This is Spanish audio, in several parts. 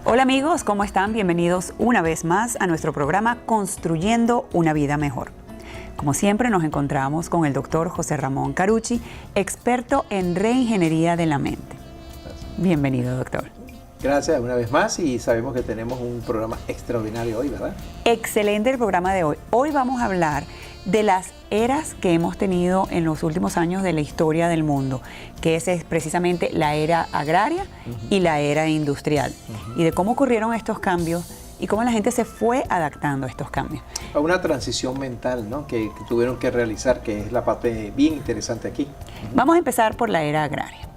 Hola amigos, ¿cómo están? Bienvenidos una vez más a nuestro programa Construyendo una Vida Mejor. Como siempre nos encontramos con el doctor José Ramón Carucci, experto en reingeniería de la mente. Bienvenido, doctor. Gracias una vez más y sabemos que tenemos un programa extraordinario hoy, ¿verdad? Excelente el programa de hoy. Hoy vamos a hablar de las eras que hemos tenido en los últimos años de la historia del mundo, que es precisamente la era agraria y la era industrial, y de cómo ocurrieron estos cambios y cómo la gente se fue adaptando a estos cambios. A una transición mental, ¿no? que tuvieron que realizar, que es la parte bien interesante aquí. Vamos a empezar por la era agraria.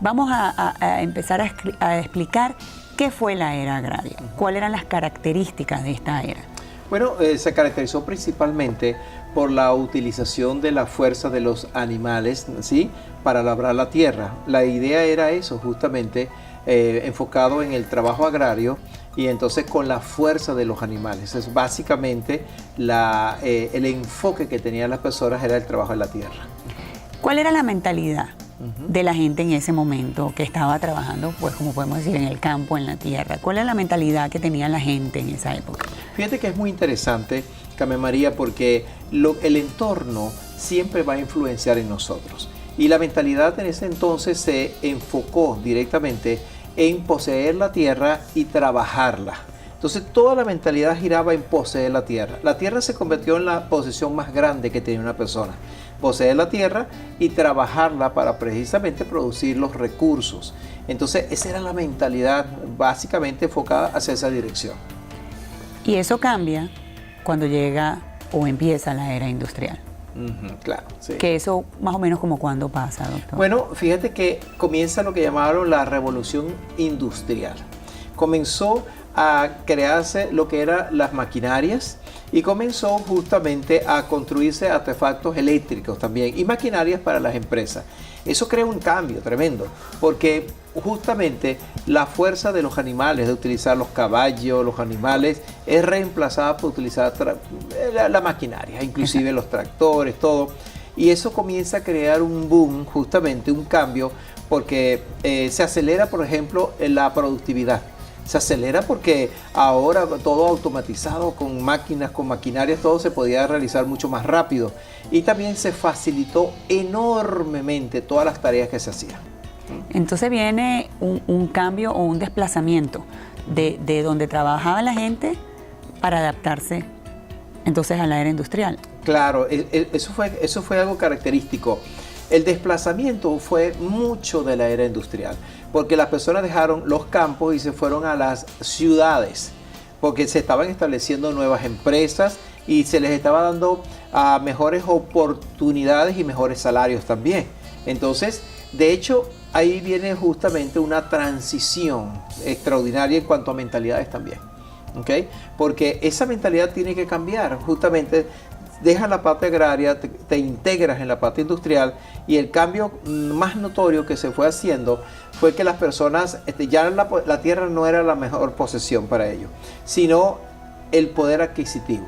Vamos a empezar a explicar qué fue la era agraria, cuáles eran las características de esta era. Bueno, se caracterizó principalmente por la utilización de la fuerza de los animales, ¿sí?, para labrar la tierra. La idea era eso, justamente, enfocado en el trabajo agrario y entonces con la fuerza de los animales. Es básicamente el enfoque que tenían las personas era el trabajo en la tierra. ¿Cuál era la mentalidad de la gente en ese momento que estaba trabajando, pues como podemos decir, en el campo, en la tierra? ¿Cuál era la mentalidad que tenía la gente en esa época? Fíjate que es muy interesante, Carmen María, porque el entorno siempre va a influenciar en nosotros. Y la mentalidad en ese entonces se enfocó directamente en poseer la tierra y trabajarla. Entonces toda la mentalidad giraba en poseer la tierra. La tierra se convirtió en la posesión más grande que tenía una persona. Poseer la tierra y trabajarla para precisamente producir los recursos. Entonces esa era la mentalidad básicamente enfocada hacia esa dirección. Y eso cambia cuando llega o empieza la era industrial. Claro, sí. Que eso más o menos como cuándo pasa, doctor. Bueno, fíjate que comienza lo que llamaron la revolución industrial. Comenzó a crearse lo que eran las maquinarias y comenzó justamente a construirse artefactos eléctricos también y maquinarias para las empresas. Eso crea un cambio tremendo porque justamente la fuerza de los animales, de utilizar los caballos, los animales, es reemplazada por utilizar la maquinaria, inclusive los tractores, todo. Y eso comienza a crear un boom, justamente un cambio, porque se acelera, por ejemplo, la productividad. Se acelera porque ahora todo automatizado, con máquinas, con maquinarias, todo se podía realizar mucho más rápido. Y también se facilitó enormemente todas las tareas que se hacían. Entonces viene un cambio o un desplazamiento de donde trabajaba la gente para adaptarse entonces a la era industrial. Claro, eso fue algo característico. El desplazamiento fue mucho de la era industrial, porque las personas dejaron los campos y se fueron a las ciudades, porque se estaban estableciendo nuevas empresas y se les estaba dando mejores oportunidades y mejores salarios también. Entonces, de hecho, ahí viene justamente una transición extraordinaria en cuanto a mentalidades también, ¿okay? Porque esa mentalidad tiene que cambiar, justamente. Dejas la parte agraria, te integras en la parte industrial y el cambio más notorio que se fue haciendo fue que las personas, ya la tierra no era la mejor posesión para ellos, sino el poder adquisitivo.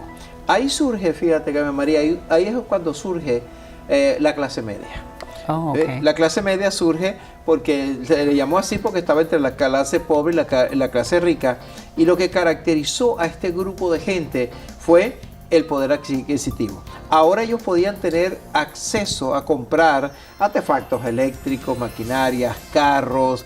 Ahí surge, fíjate, Carmen María, ahí es cuando surge la clase media. Oh, okay. La clase media surge porque se le llamó así porque estaba entre la clase pobre y la clase rica, y lo que caracterizó a este grupo de gente fue el poder adquisitivo. Ahora ellos podían tener acceso a comprar artefactos eléctricos, maquinarias, carros,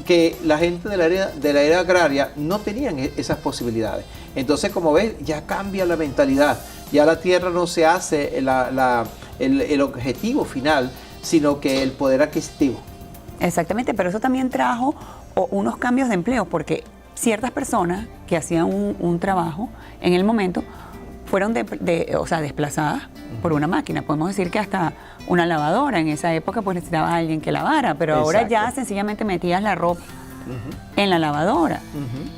que la gente de la era agraria no tenían esas posibilidades. Entonces, como ves, ya cambia la mentalidad. Ya la tierra no se hace el objetivo final, sino que el poder adquisitivo. Exactamente, pero eso también trajo unos cambios de empleo, porque ciertas personas que hacían un trabajo en el momento fueron desplazadas por una máquina. Podemos decir que hasta una lavadora. En esa época pues necesitabas a alguien que lavara, pero ahora ya sencillamente metías la ropa en la lavadora.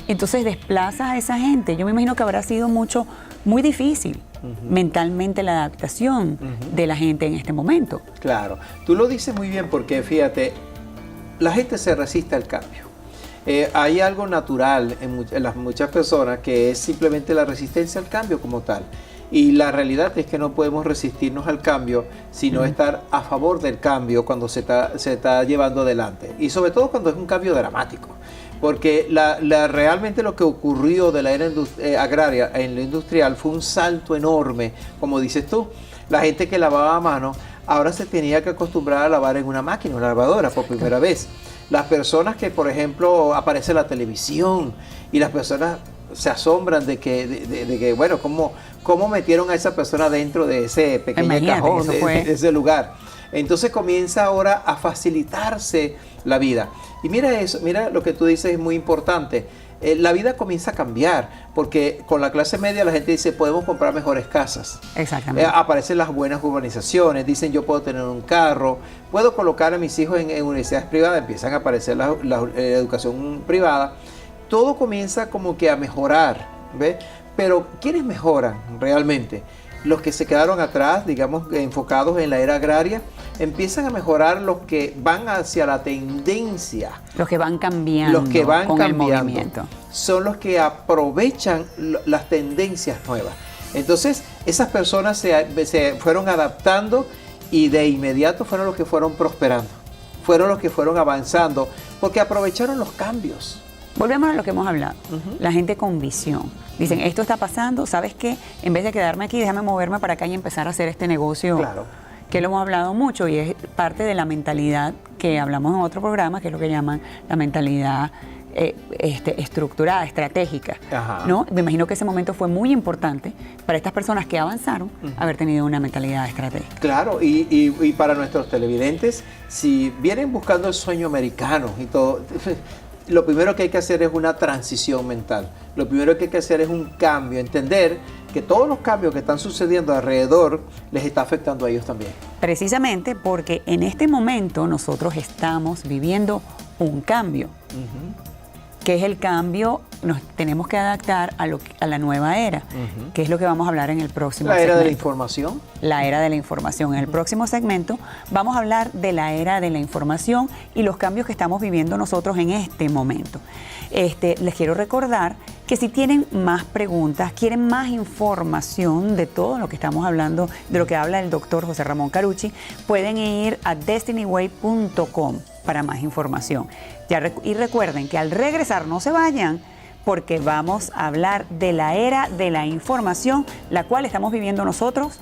Entonces desplazas a esa gente. Yo me imagino que habrá sido muy difícil mentalmente la adaptación de la gente en este momento. Claro, tú lo dices muy bien porque fíjate, la gente se resiste al cambio. Hay algo natural en las muchas personas que es simplemente la resistencia al cambio como tal. Y la realidad es que no podemos resistirnos al cambio, sino estar a favor del cambio cuando se está llevando adelante. Y sobre todo cuando es un cambio dramático. porque realmente lo que ocurrió de la era agraria en la industrial fue un salto enorme, como dices tú. La gente que lavaba a mano ahora se tenía que acostumbrar a lavar en una máquina, una lavadora por primera vez. Las personas que, por ejemplo, aparece la televisión y las personas se asombran de que bueno, ¿cómo metieron a esa persona dentro de ese pequeño cajón, de ese lugar? Entonces comienza ahora a facilitarse la vida. Y mira eso, mira lo que tú dices es muy importante. La vida comienza a cambiar, porque con la clase media la gente dice, podemos comprar mejores casas. Exactamente. Aparecen las buenas urbanizaciones, dicen, yo puedo tener un carro, puedo colocar a mis hijos en universidades privadas, empiezan a aparecer la educación privada. Todo comienza como que a mejorar, ¿ves? Pero ¿quiénes mejoran realmente? Los que se quedaron atrás, digamos, enfocados en la era agraria, empiezan a mejorar los que van hacia la tendencia. Los que van cambiando. Los que van con cambiando. El movimiento. Son los que aprovechan las tendencias nuevas. Entonces, esas personas se fueron adaptando y de inmediato fueron los que fueron prosperando. Fueron los que fueron avanzando, porque aprovecharon los cambios. Volvemos a lo que hemos hablado. La gente con visión. Dicen, esto está pasando, ¿sabes qué? En vez de quedarme aquí, déjame moverme para acá y empezar a hacer este negocio. Claro. Que lo hemos hablado mucho y es parte de la mentalidad que hablamos en otro programa, que es lo que llaman la mentalidad estructurada, estratégica. Ajá. ¿No? Me imagino que ese momento fue muy importante para estas personas que avanzaron, haber tenido una mentalidad estratégica. Claro, y para nuestros televidentes, si vienen buscando el sueño americano y todo, lo primero que hay que hacer es una transición mental. Lo primero que hay que hacer es un cambio, entender que todos los cambios que están sucediendo alrededor les está afectando a ellos también. Precisamente porque en este momento nosotros estamos viviendo un cambio. ¿Qué es el cambio? Nos tenemos que adaptar a la nueva era, que es lo que vamos a hablar en el próximo segmento. La era de la información. La era de la información. En el próximo segmento vamos a hablar de la era de la información y los cambios que estamos viviendo nosotros en este momento. Les quiero recordar que si tienen más preguntas, quieren más información de todo lo que estamos hablando, de lo que habla el doctor José Ramón Carucci, pueden ir a destinyway.com para más información. Y recuerden que al regresar no se vayan, porque vamos a hablar de la era de la información, la cual estamos viviendo nosotros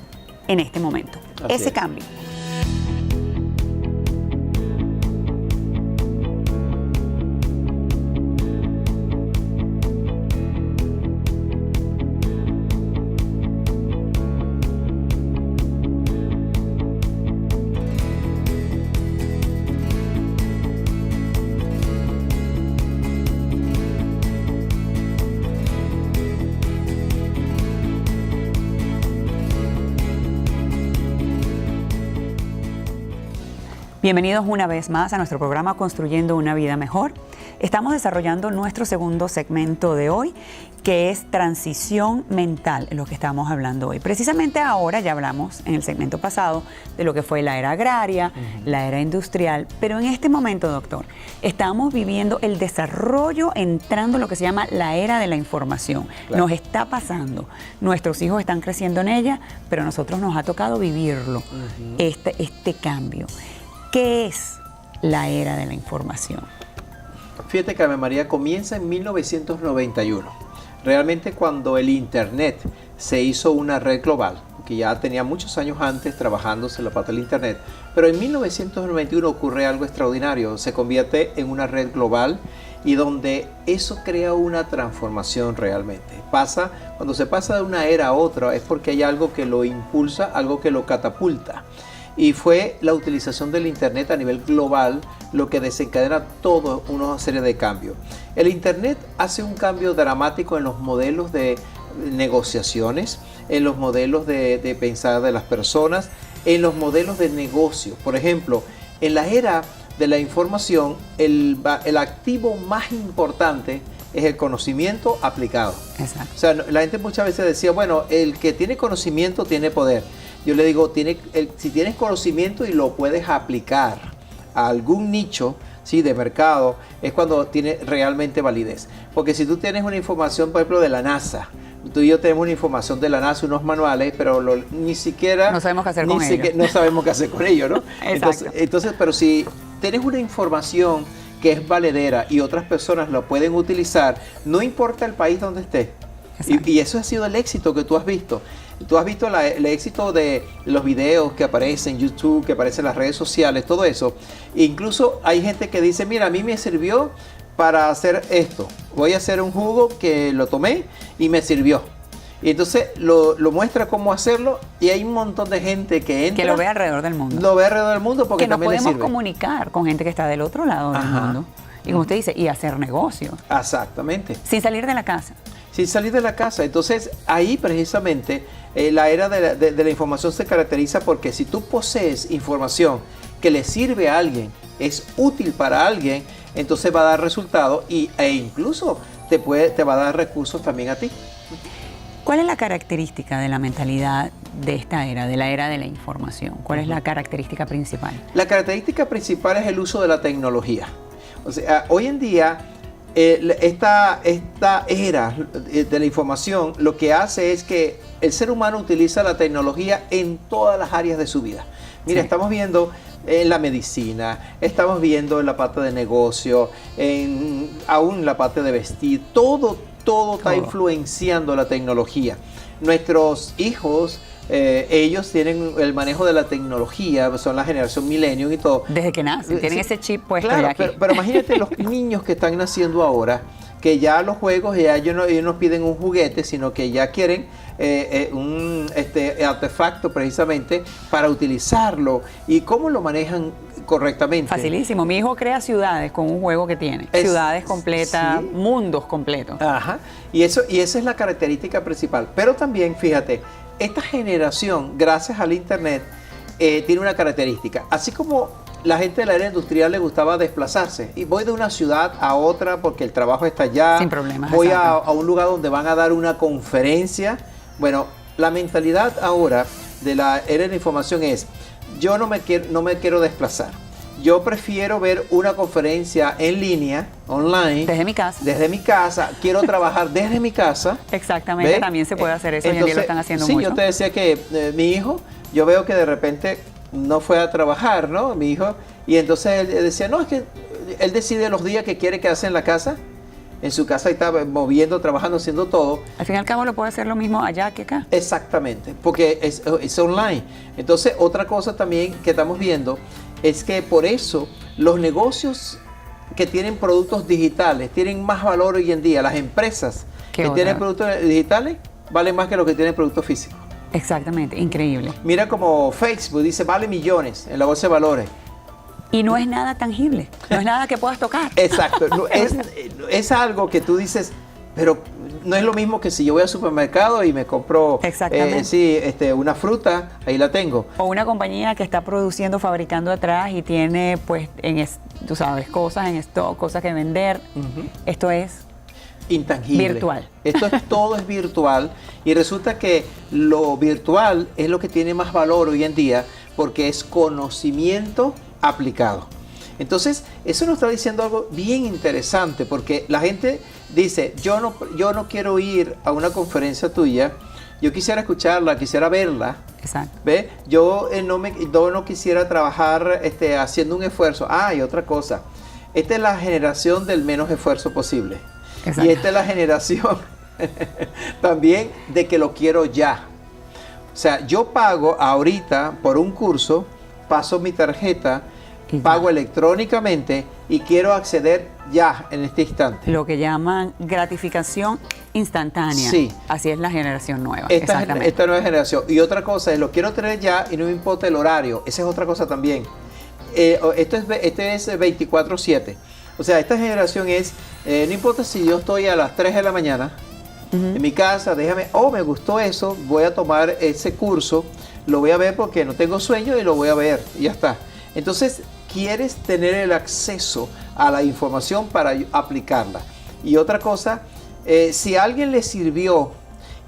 en este momento. Ese cambio. Bienvenidos una vez más a nuestro programa Construyendo una Vida Mejor. Estamos desarrollando nuestro segundo segmento de hoy, que es transición mental, en lo que estamos hablando hoy. Precisamente ahora ya hablamos en el segmento pasado de lo que fue la era agraria, la era industrial, pero en este momento, doctor, estamos viviendo el desarrollo, entrando en lo que se llama la era de la información. Claro. Nos está pasando, nuestros hijos están creciendo en ella, pero a nosotros nos ha tocado vivirlo, este cambio. ¿Qué es la era de la información? Fíjate que Ave María comienza en 1991. Realmente cuando el Internet se hizo una red global, que ya tenía muchos años antes trabajándose en la parte del Internet, pero en 1991 ocurre algo extraordinario, se convierte en una red global y donde eso crea una transformación realmente. Cuando se pasa de una era a otra es porque hay algo que lo impulsa, algo que lo catapulta. Y fue la utilización del Internet a nivel global lo que desencadena toda una serie de cambios. El Internet hace un cambio dramático en los modelos de negociaciones, en los modelos de pensar de las personas, en los modelos de negocio. Por ejemplo, en la era de la información, el activo más importante es el conocimiento aplicado. Exacto. O sea, la gente muchas veces decía, bueno, el que tiene conocimiento tiene poder. Yo le digo, si tienes conocimiento y lo puedes aplicar a algún nicho, ¿sí?, de mercado, es cuando tiene realmente validez. Porque si tú tienes una información, por ejemplo, de la NASA, tú y yo tenemos una información de la NASA, unos manuales, pero ni siquiera... No sabemos qué hacer con ellos. No sabemos qué hacer con ellos, ¿no? Exacto. Entonces, pero si tienes una información que es valedera y otras personas lo pueden utilizar, no importa el país donde esté. Y eso ha sido el éxito que tú has visto. Tú has visto el éxito de los videos que aparecen en YouTube, que aparecen en las redes sociales, todo eso. E incluso hay gente que dice, mira, a mí me sirvió para hacer esto. Voy a hacer un jugo que lo tomé y me sirvió. Y entonces lo muestra cómo hacerlo y hay un montón de gente que entra. Que lo ve alrededor del mundo. Lo ve alrededor del mundo porque que nos también le podemos sirve. comunicar con gente que está del otro lado del mundo. Y como usted dice, y hacer negocios. Exactamente. Sin salir de la casa. Sin salir de la casa. Entonces, ahí precisamente la era de la información se caracteriza porque si tú posees información que le sirve a alguien, es útil para alguien, entonces va a dar resultado e incluso te va a dar recursos también a ti. ¿Cuál es la característica de la mentalidad de esta era, de la era de la información? ¿Cuál es la característica principal? La característica principal es el uso de la tecnología. O sea, hoy en día esta era de la información lo que hace es que el ser humano utiliza la tecnología en todas las áreas de su vida. Mira, sí. Estamos viendo en la medicina, estamos viendo en la parte de negocio, aún en la parte de vestir, todo está influenciando la tecnología. Nuestros hijos, ellos tienen el manejo de la tecnología, son la generación millennium y todo. Desde que nacen, tienen ese chip puesto claro, ya aquí. Pero imagínate los niños que están naciendo ahora, que ya los juegos, ya ellos no piden un juguete, sino que ya quieren un artefacto precisamente para utilizarlo. ¿Y cómo lo manejan correctamente? Facilísimo. Mi hijo crea ciudades con un juego que tiene. Ciudades completas, sí. Mundos completos. Ajá. Y esa es la característica principal. Pero también, fíjate, esta generación, gracias al Internet, tiene una característica. Así como la gente de la era industrial le gustaba desplazarse. Y voy de una ciudad a otra porque el trabajo está allá. Sin problemas. Voy a un lugar donde van a dar una conferencia. Bueno, la mentalidad ahora de la era de la información es, yo no me quiero desplazar. Yo prefiero ver una conferencia en línea, online. Desde mi casa. Desde mi casa. Quiero trabajar desde mi casa. Exactamente. ¿Ve? También se puede hacer eso. Entonces, hoy en día lo están haciendo mucho. Sí, yo te decía que mi hijo, yo veo que de repente no fue a trabajar, ¿no? Mi hijo. Y entonces él decía, no, es que él decide los días que quiere quedarse en la casa. En su casa está moviendo, trabajando, haciendo todo. Al fin y al cabo lo puede hacer lo mismo allá que acá. Exactamente, porque es online. Entonces, otra cosa también que estamos viendo es que por eso los negocios que tienen productos digitales tienen más valor hoy en día. Las empresas que tienen productos digitales valen más que los que tienen productos físicos. Exactamente, increíble. Mira como Facebook dice, vale millones en la bolsa de valores. Y no es nada tangible, no es nada que puedas tocar. Exacto, es algo que tú dices, pero no es lo mismo que si yo voy al supermercado y me compro una fruta, ahí la tengo. O una compañía que está produciendo, fabricando atrás y tiene, pues, tú sabes, cosas en stock, cosas que vender. Esto es intangible. Virtual. Todo es virtual y resulta que lo virtual es lo que tiene más valor hoy en día porque es conocimiento aplicado. Entonces, eso nos está diciendo algo bien interesante porque la gente dice, yo no quiero ir a una conferencia tuya, yo quisiera escucharla, quisiera verla. Exacto. ¿Ve? Yo no quisiera trabajar haciendo un esfuerzo. Y otra cosa, esta es la generación del menos esfuerzo posible. Exacto. Y esta es la generación también de que lo quiero ya. O sea, yo pago ahorita por un curso, paso mi tarjeta, pago electrónicamente y quiero acceder ya en este instante. Lo que llaman gratificación instantánea. Sí. Así es la generación nueva. Esta nueva generación. Y otra cosa es, lo quiero tener ya y no me importa el horario. Esa es otra cosa también. Esto es 24/7. O sea, esta generación es, no importa si yo estoy a las 3 de la mañana en mi casa, me gustó eso, voy a tomar ese curso, lo voy a ver porque no tengo sueño y lo voy a ver y ya está. Entonces, quieres tener el acceso a la información para aplicarla. Y otra cosa, si a alguien le sirvió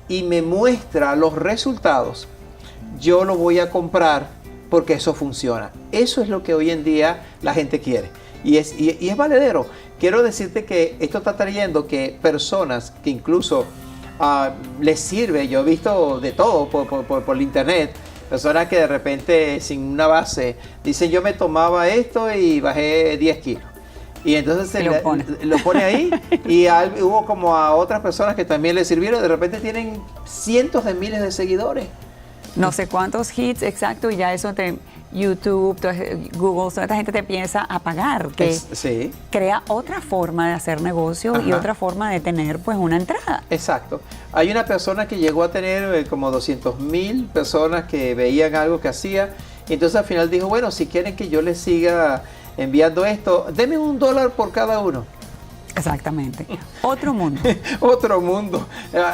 y me muestra los resultados, yo lo voy a comprar porque eso funciona. Eso es lo que hoy en día la gente quiere. Y es valedero. Quiero decirte que esto está trayendo que personas que incluso les sirve, yo he visto de todo por el internet, personas que de repente sin una base dicen yo me tomaba esto y bajé 10 kilos. Y entonces Y lo pone ahí y hubo como a otras personas que también le sirvieron. De repente tienen cientos de miles de seguidores. No sé cuántos hits, exacto, y ya eso YouTube, Google, toda esta gente te empieza a pagar, que Sí. crea otra forma de hacer negocio y otra forma de tener pues una entrada. Exacto. Hay una persona que llegó a tener como 200,000 personas que veían algo que hacía, y entonces al final dijo, bueno, si quieren que yo les siga enviando esto, denme $1 por cada uno. Exactamente. Otro mundo. Otro mundo,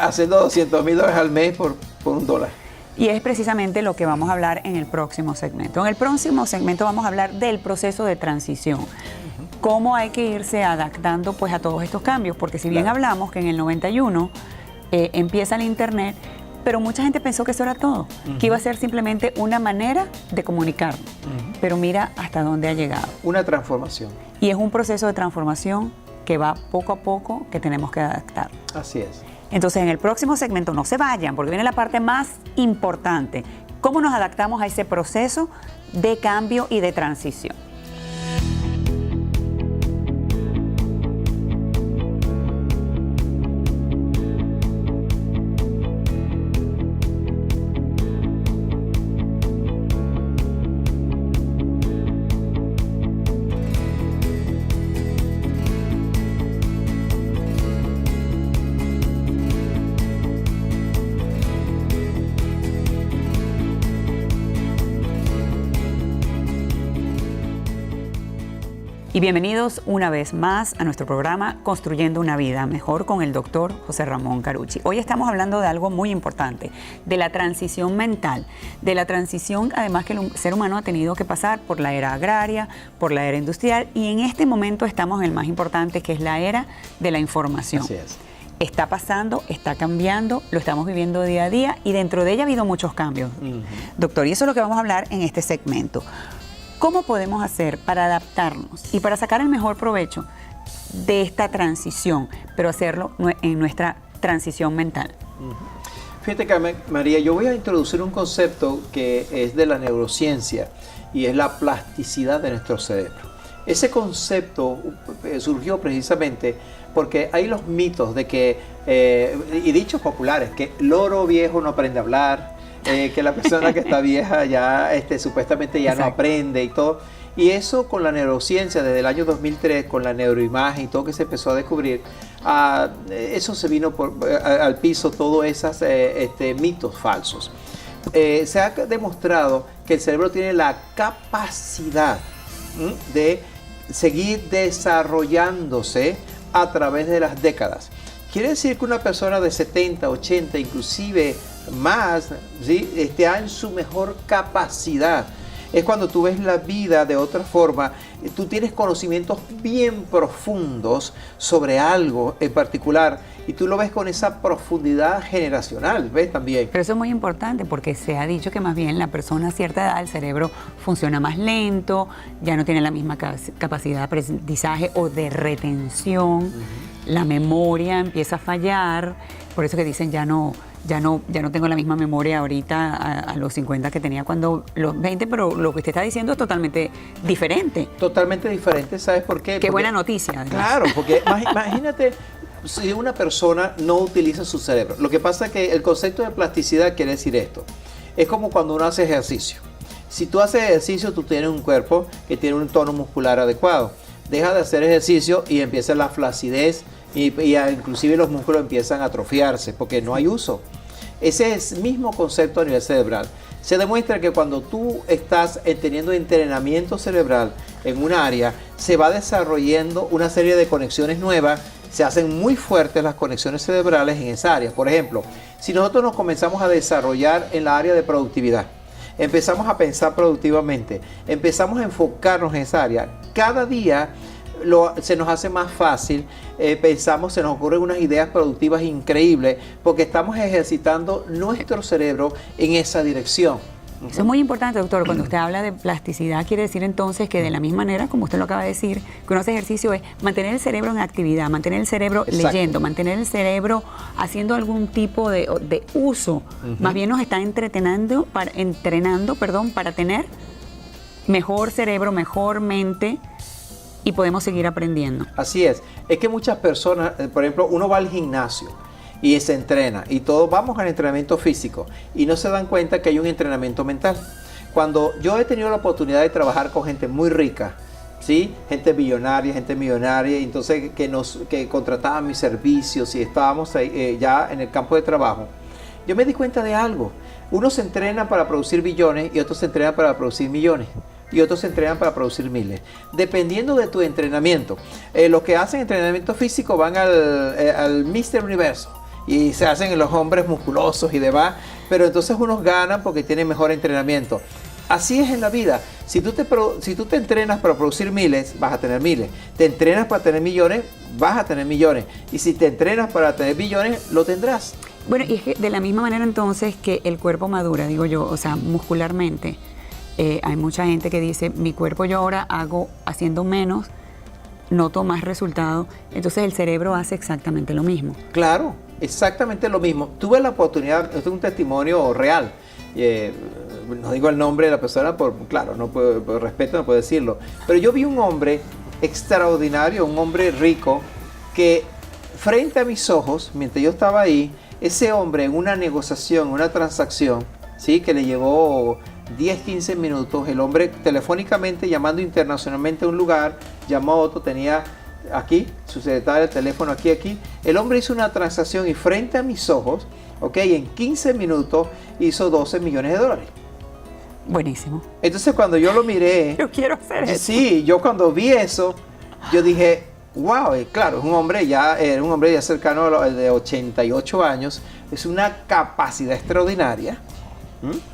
haciendo $200,000 al mes por $1. Y es precisamente lo que vamos a hablar en el próximo segmento. En el próximo segmento vamos a hablar del proceso de transición. Cómo hay que irse adaptando pues a todos estos cambios, porque si bien hablamos que en el 91 empieza el Internet, pero mucha gente pensó que eso era todo, que iba a ser simplemente una manera de comunicarnos. Pero mira hasta dónde ha llegado. Una transformación. Y es un proceso de transformación que va poco a poco, que tenemos que adaptar. Así es. Entonces, en el próximo segmento, no se vayan, porque viene la parte más importante. ¿Cómo nos adaptamos a ese proceso de cambio y de transición? Y bienvenidos una vez más a nuestro programa Construyendo una Vida Mejor con el doctor José Ramón Carucci. Hoy estamos hablando de algo muy importante, de la transición mental, de la transición además que el ser humano ha tenido que pasar por la era agraria, por la era industrial, y en este momento estamos en el más importante, que es la era de la información. Así es. Está pasando, está cambiando, lo estamos viviendo día a día y dentro de ella ha habido muchos cambios. Doctor, y eso es lo que vamos a hablar en este segmento. ¿Cómo podemos hacer para adaptarnos y para sacar el mejor provecho de esta transición, pero hacerlo en nuestra transición mental? Fíjate, Carmen, María, yo voy a introducir un concepto que es de la neurociencia y es la plasticidad de nuestro cerebro. Ese concepto surgió precisamente porque hay los mitos de que, y dichos populares, que loro viejo no aprende a hablar, que la persona que está vieja ya supuestamente ya no aprende y todo. Y eso con la neurociencia desde el año 2003, con la neuroimagen y todo que se empezó a descubrir, eso se vino al piso, todos esos mitos falsos. Se ha demostrado que el cerebro tiene la capacidad de seguir desarrollándose a través de las décadas. Quiere decir que una persona de 70, 80, inclusive más, ¿sí? Está en su mejor capacidad. Es cuando tú ves la vida de otra forma, tú tienes conocimientos bien profundos sobre algo en particular y tú lo ves con esa profundidad generacional, ¿ves? También. Pero eso es muy importante porque se ha dicho que más bien la persona a cierta edad, el cerebro funciona más lento, ya no tiene la misma capacidad de aprendizaje o de retención, la memoria empieza a fallar, por eso que dicen ya no tengo la misma memoria ahorita a los 50 que tenía cuando los 20, pero lo que usted está diciendo es totalmente diferente. Totalmente diferente, ¿sabes por qué? Qué buena noticia. Además. Claro, porque imagínate si una persona no utiliza su cerebro. Lo que pasa es que el concepto de plasticidad quiere decir esto. Es como cuando uno hace ejercicio. Si tú haces ejercicio, tú tienes un cuerpo que tiene un tono muscular adecuado. Deja de hacer ejercicio y empieza la flacidez y inclusive los músculos empiezan a atrofiarse porque no hay uso. Ese es el mismo concepto a nivel cerebral. Se demuestra que cuando tú estás teniendo entrenamiento cerebral en un área, se va desarrollando una serie de conexiones nuevas, se hacen muy fuertes las conexiones cerebrales en esa área. Por ejemplo, si nosotros nos comenzamos a desarrollar en la área de productividad, empezamos a pensar productivamente, empezamos a enfocarnos en esa área, cada día se nos hace más fácil, pensamos, se nos ocurren unas ideas productivas increíbles porque estamos ejercitando nuestro cerebro en esa dirección. Eso es muy importante, doctor. Cuando usted habla de plasticidad, quiere decir entonces que de la misma manera, como usted lo acaba de decir, que uno hace ejercicio es mantener el cerebro en actividad, mantener el cerebro leyendo, mantener el cerebro haciendo algún tipo de uso. Más bien nos está entrenando para tener mejor cerebro, mejor mente, y podemos seguir aprendiendo. Así es que muchas personas, por ejemplo, uno va al gimnasio y se entrena y todos vamos al entrenamiento físico y no se dan cuenta que hay un entrenamiento mental. Cuando yo he tenido la oportunidad de trabajar con gente muy rica, ¿sí? Gente millonaria, entonces que contrataban mis servicios y estábamos ahí, ya en el campo de trabajo, yo me di cuenta de algo. Unos se entrenan para producir billones y otros se entrenan para producir millones. Y otros se entrenan para producir miles. Dependiendo de tu entrenamiento. Los que hacen entrenamiento físico van al Mr. Universo y se hacen los hombres musculosos y demás. Pero entonces unos ganan porque tienen mejor entrenamiento. Así es en la vida. Si tú te entrenas para producir miles, vas a tener miles. Te entrenas para tener millones, vas a tener millones. Y si te entrenas para tener billones, lo tendrás. Bueno, y es que de la misma manera entonces que el cuerpo madura, digo yo, o sea, muscularmente, hay mucha gente que dice, mi cuerpo yo ahora haciendo menos, noto más resultado, entonces el cerebro hace exactamente lo mismo. Claro, exactamente lo mismo. Tuve la oportunidad, esto es un testimonio real, no digo el nombre de la persona, por respeto no puedo decirlo, pero yo vi un hombre extraordinario, un hombre rico, que frente a mis ojos, mientras yo estaba ahí, ese hombre en una negociación, una transacción, ¿sí? Que le llevó 10, 15 minutos, el hombre telefónicamente llamando internacionalmente a un lugar, llamó a otro, tenía aquí su secretaria de teléfono, aquí, el hombre hizo una transacción y frente a mis ojos, en 15 minutos hizo $12 millones. Buenísimo. Entonces cuando yo lo miré, yo quiero hacer eso. Sí, yo cuando vi eso, yo dije, wow, claro, era un hombre ya cercano a de 88 años, es una capacidad extraordinaria.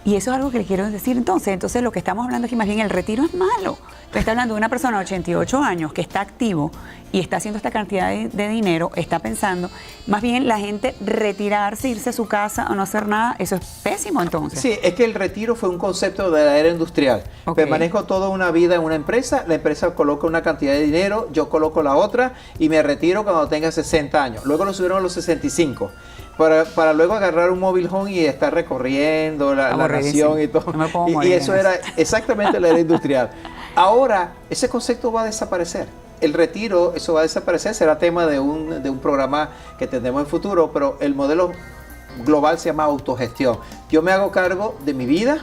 Y eso es algo que le quiero decir entonces lo que estamos hablando aquí, más bien el retiro es malo. Usted está hablando de una persona de 88 años que está activo y está haciendo esta cantidad de dinero, está pensando, más bien la gente retirarse, irse a su casa o no hacer nada, eso es pésimo entonces. Sí, es que el retiro fue un concepto de la era industrial. Permanezco toda una vida en una empresa, la empresa coloca una cantidad de dinero, yo coloco la otra y me retiro cuando tenga 60 años. Luego lo subieron a los 65. Para luego agarrar un móvil home y estar recorriendo la nación y todo. No me puedo morir y eso era exactamente la era industrial. Ahora, ese concepto va a desaparecer. El retiro, eso va a desaparecer, será tema de un programa que tendremos en futuro, pero el modelo global se llama autogestión. Yo me hago cargo de mi vida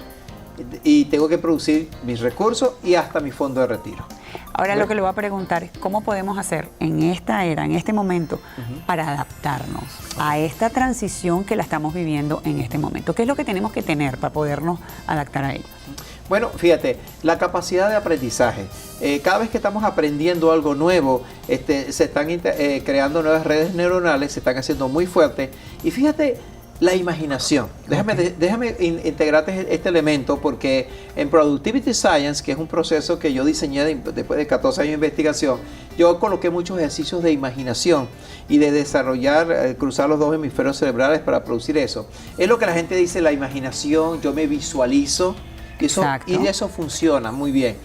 y tengo que producir mis recursos y hasta mi fondo de retiro. Ahora lo que le voy a preguntar es cómo podemos hacer en esta era, en este momento, para adaptarnos a esta transición que la estamos viviendo en este momento. ¿Qué es lo que tenemos que tener para podernos adaptar a ello? Bueno, fíjate, la capacidad de aprendizaje. Cada vez que estamos aprendiendo algo nuevo, se están creando nuevas redes neuronales, se están haciendo muy fuertes. Y fíjate, la imaginación. Déjame integrarte este elemento porque en Productivity Science, que es un proceso que yo diseñé después de 14 años de investigación, yo coloqué muchos ejercicios de imaginación y de desarrollar, cruzar los dos hemisferios cerebrales para producir eso. Es lo que la gente dice, la imaginación, yo me visualizo y eso funciona muy bien.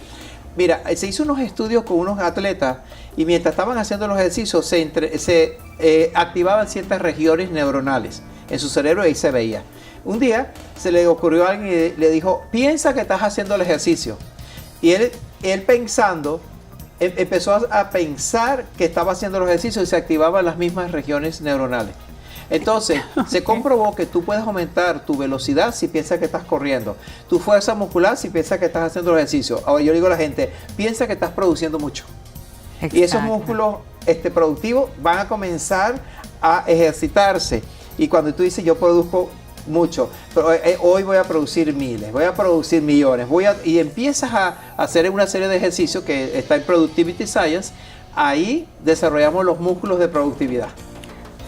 Mira, se hizo unos estudios con unos atletas y mientras estaban haciendo los ejercicios se activaban ciertas regiones neuronales en su cerebro y ahí se veía. Un día se le ocurrió a alguien y le dijo, piensa que estás haciendo el ejercicio. Y él pensando, empezó a pensar que estaba haciendo los ejercicios y se activaban las mismas regiones neuronales. Entonces, se comprobó que tú puedes aumentar tu velocidad si piensas que estás corriendo, tu fuerza muscular si piensas que estás haciendo los ejercicios. Ahora yo le digo a la gente, piensa que estás produciendo mucho. Exacto. Y esos músculos productivos van a comenzar a ejercitarse. Y cuando tú dices, yo produzco mucho, pero hoy voy a producir miles, voy a producir millones, y empiezas a hacer una serie de ejercicios que está en Productivity Science, ahí desarrollamos los músculos de productividad.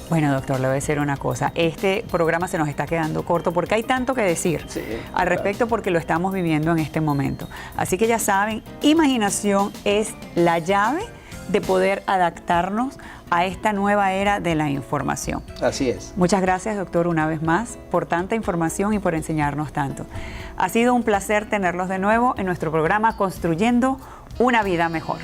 Bueno, doctor, le voy a decir una cosa. Este programa se nos está quedando corto porque hay tanto que decir al respecto porque lo estamos viviendo en este momento. Así que ya saben, imaginación es la llave de poder adaptarnos a esta nueva era de la información. Así es. Muchas gracias, doctor, una vez más, por tanta información y por enseñarnos tanto. Ha sido un placer tenerlos de nuevo en nuestro programa Construyendo una Vida Mejor.